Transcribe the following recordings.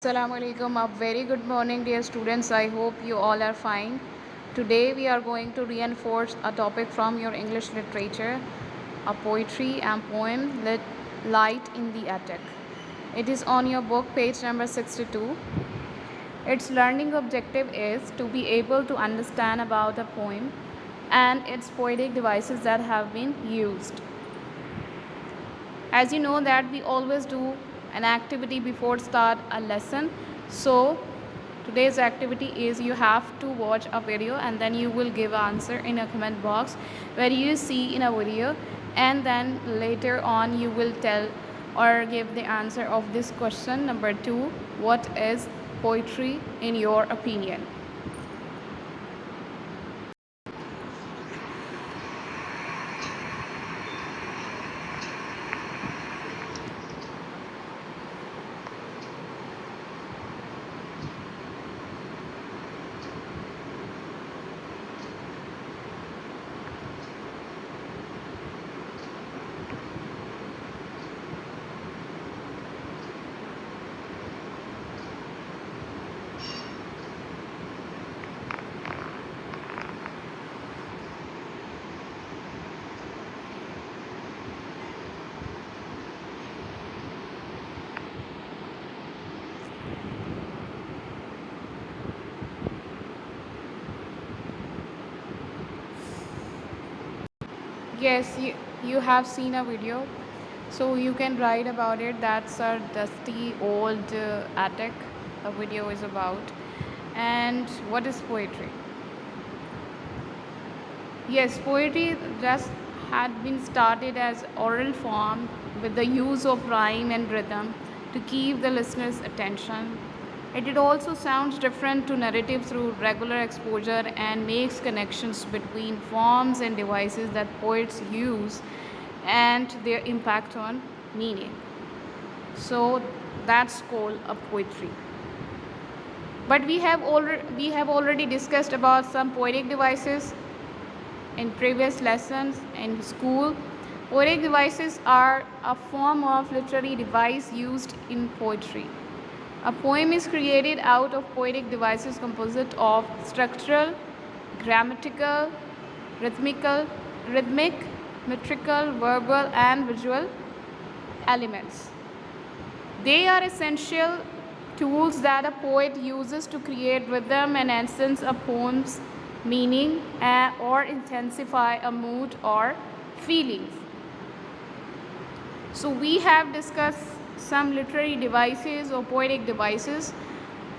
Assalamu alaikum. A very good morning, dear students. I hope you all are fine. Today we are going to reinforce a topic from your English literature, a poetry and poem, Light in the Attic. It is on your book, page number 62. Its learning objective is to be able to understand about a poem and its poetic devices that have been used. As you know that we always do an activity before start a lesson, so today's activity is you have to watch a video and then you will give answer in a comment box where you see in a video, and then later on you will tell or give the answer of this question number 2: what is poetry in your opinion? Yes, you have seen a video, so you can write about it. That's our dusty old attic a video is about. And what is poetry? Yes, poetry just had been started as oral form with the use of rhyme and rhythm to keep the listener's attention. It also sounds different to narrative through regular exposure and makes connections between forms and devices that poets use and their impact on meaning. So that's called a poetry. But we have already discussed about some poetic devices in previous lessons in school. Poetic devices are a form of literary device used in poetry. A poem is created out of poetic devices composed of structural, grammatical, rhythmic, metrical, verbal, and visual elements. They are essential tools that a poet uses to create rhythm and essence of poems, meaning, or intensify a mood or feelings. So we have discussed some literary devices or poetic devices.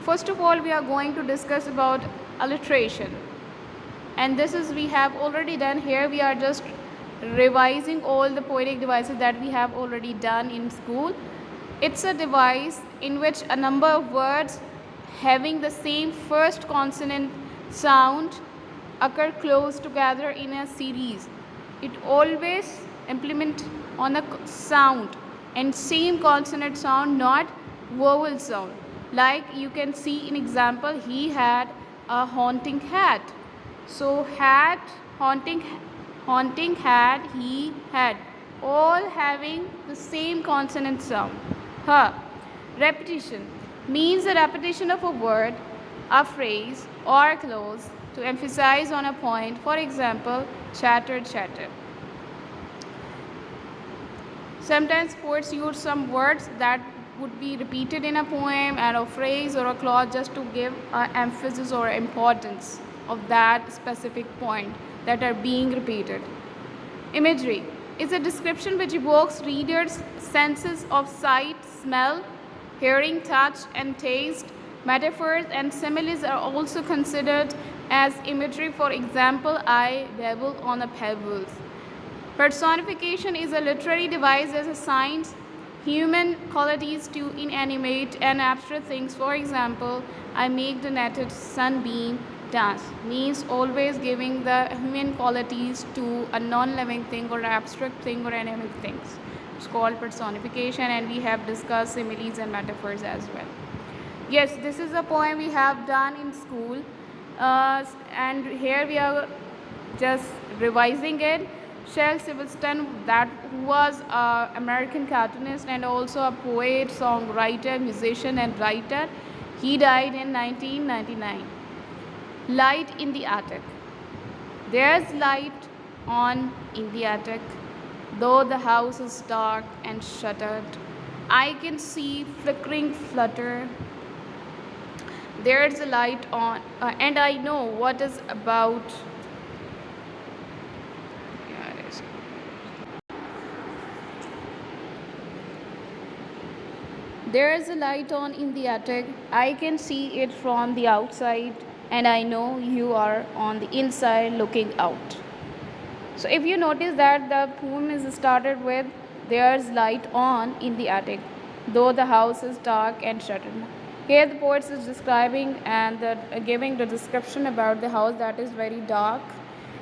First of all, we are going to discuss about alliteration, and this is we have already done. Here we are just revising all the poetic devices that we have already done in school. It's a device in which a number of words having the same first consonant sound occur close together in a series. It always implement on a sound and same consonant sound, not vowel sound. Like you can see in example, he had a haunting hat. So hat, haunting, had, he had, all having the same consonant sound. Repetition means the repetition of a word, a phrase, or a clause to emphasize on a point. For example, chatter, chatter. Sometimes poets use some words that would be repeated in a poem and a phrase or a clause just to give emphasis or importance of that specific point that are being repeated. Imagery is a description which evokes readers' senses of sight, smell, hearing, touch, and taste. Metaphors and similes are also considered as imagery. For example, I babble on a pebbles. Personification is a literary device that assigns human qualities to inanimate and abstract things. For example, I make the netted sunbeam dance means always giving the human qualities to a non-living thing or abstract thing or animate things. It's called personification, and we have discussed similes and metaphors as well. Yes, this is a poem we have done in school, and here we are just revising it. Shel Silverstein, that who was an American cartoonist and also a poet, songwriter, musician, and writer. He died in 1999. Light in the attic. There's light on in the attic, though the house is dark and shuttered. I can see flickering flutter. There's a light on, and I know what is about. Yeah, it is. There is a light on in the attic. I can see it from the outside, and I know you are on the inside looking out. So, if you notice that the poem is started with there's light on in the attic, though the house is dark and shuttered. Here, the poet is describing and giving the description about the house that is very dark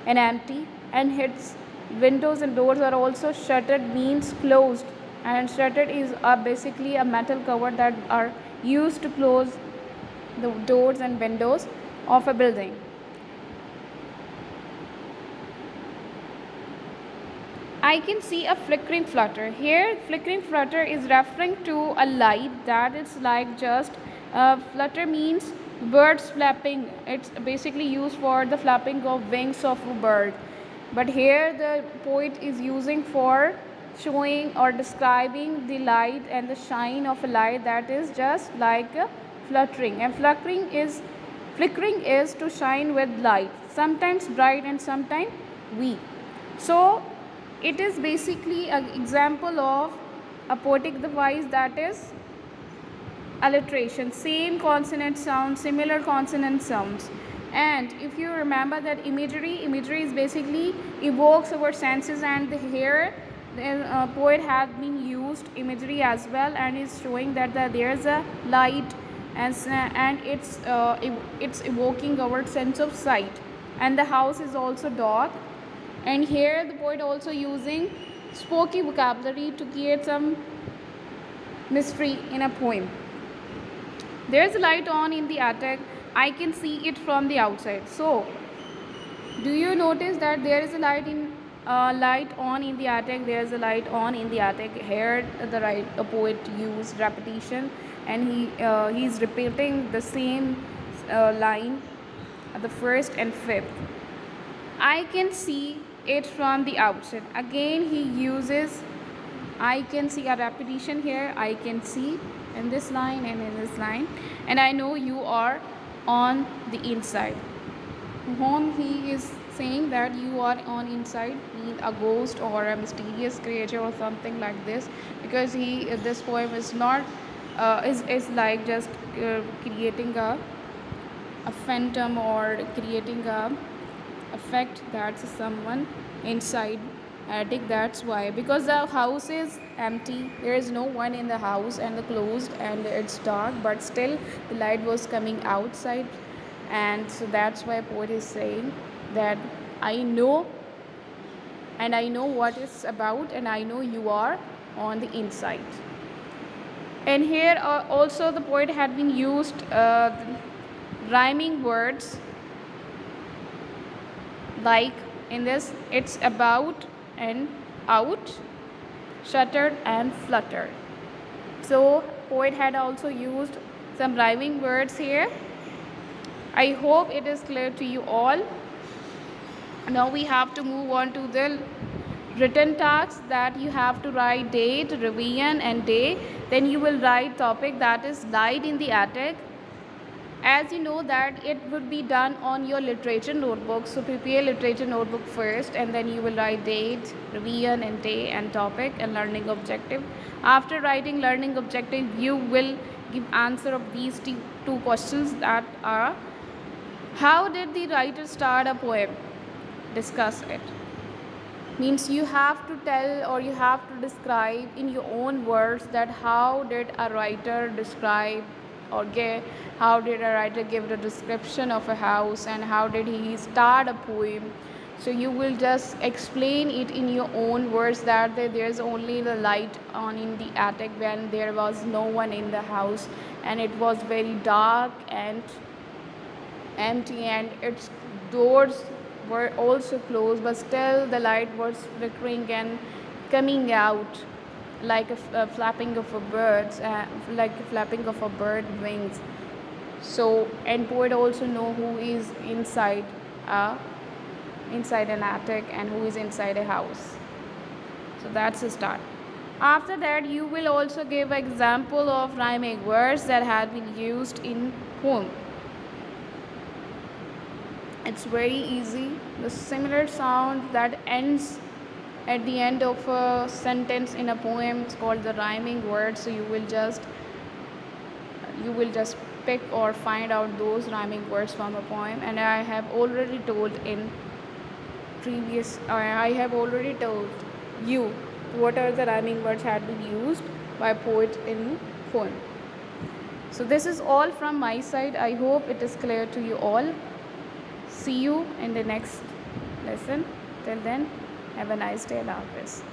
and empty, and its windows and doors are also shuttered, means closed. And shuttered is basically a metal cover that are used to close the doors and windows of a building. I can see a flickering flutter. Here, flickering flutter is referring to a light that is like just flutter means birds flapping. It's basically used for the flapping of wings of a bird. But here, the poet is using for showing or describing the light and the shine of a light that is just like fluttering. And flickering is to shine with light, sometimes bright and sometimes weak. So it is basically an example of a poetic device that is alliteration, same consonant sounds, similar consonant sounds. And if you remember that imagery is basically evokes our senses, and here the poet has been used imagery as well, and is showing that there's a light, and it's evoking our sense of sight, and the house is also dark. And here the poet also using spooky vocabulary to create some mystery in a poem. There's a light on in the attic. I can see it from the outside. So, do you notice that there is a light on in the attic? There is a light on in the attic. Here, the poet used repetition, and he's repeating the same line, the first and fifth. I can see it from the outside. Again, he uses I can see a repetition here. I can see in this line and in this line, and I know you are on the inside. Whom he is saying that you are on inside, mean a ghost or a mysterious creature or something like this, because this poem is not is like just creating a phantom or creating a effect that's someone inside attic. That's why, because the house is empty, there is no one in the house and the closed and it's dark, but still the light was coming outside. And so that's why poet is saying that I know, and I know what it's about, and I know you are on the inside. And here also the poet had been used rhyming words, like in this it's about and out, shuttered and fluttered. So poet had also used some rhyming words here. I hope it is clear to you all. Now we have to move on to the written tasks, that you have to write date, revision and day. Then you will write topic, that is light in the attic. As you know that it would be done on your literature notebook, so prepare literature notebook first, and then you will write date, revision and day, and topic and learning objective. After writing learning objective, you will give answer of these two questions, that are: how did the writer start a poem? Discuss it. Means you have to tell, or you have to describe in your own words, that how did a writer describe or how did a writer give the description of a house, and how did he start a poem. So you will just explain it in your own words, that there's only the light on in the attic when there was no one in the house, and it was very dark and empty, and its doors were also closed, but still the light was flickering and coming out like a flapping of a bird wings. So, and poet also know who is uh, inside an attic and who is inside a house. So that's the start. After that, you will also give example of rhyming words that had been used in poem. It's very easy. The similar sound that ends at the end of a sentence in a poem is called the rhyming word. So you will just pick or find out those rhyming words from a poem. And I have already told you what are the rhyming words had been used by poet in poem. So this is all from my side. I hope it is clear to you all. See you in the next lesson. Till then, have a nice day. Allah Hafiz.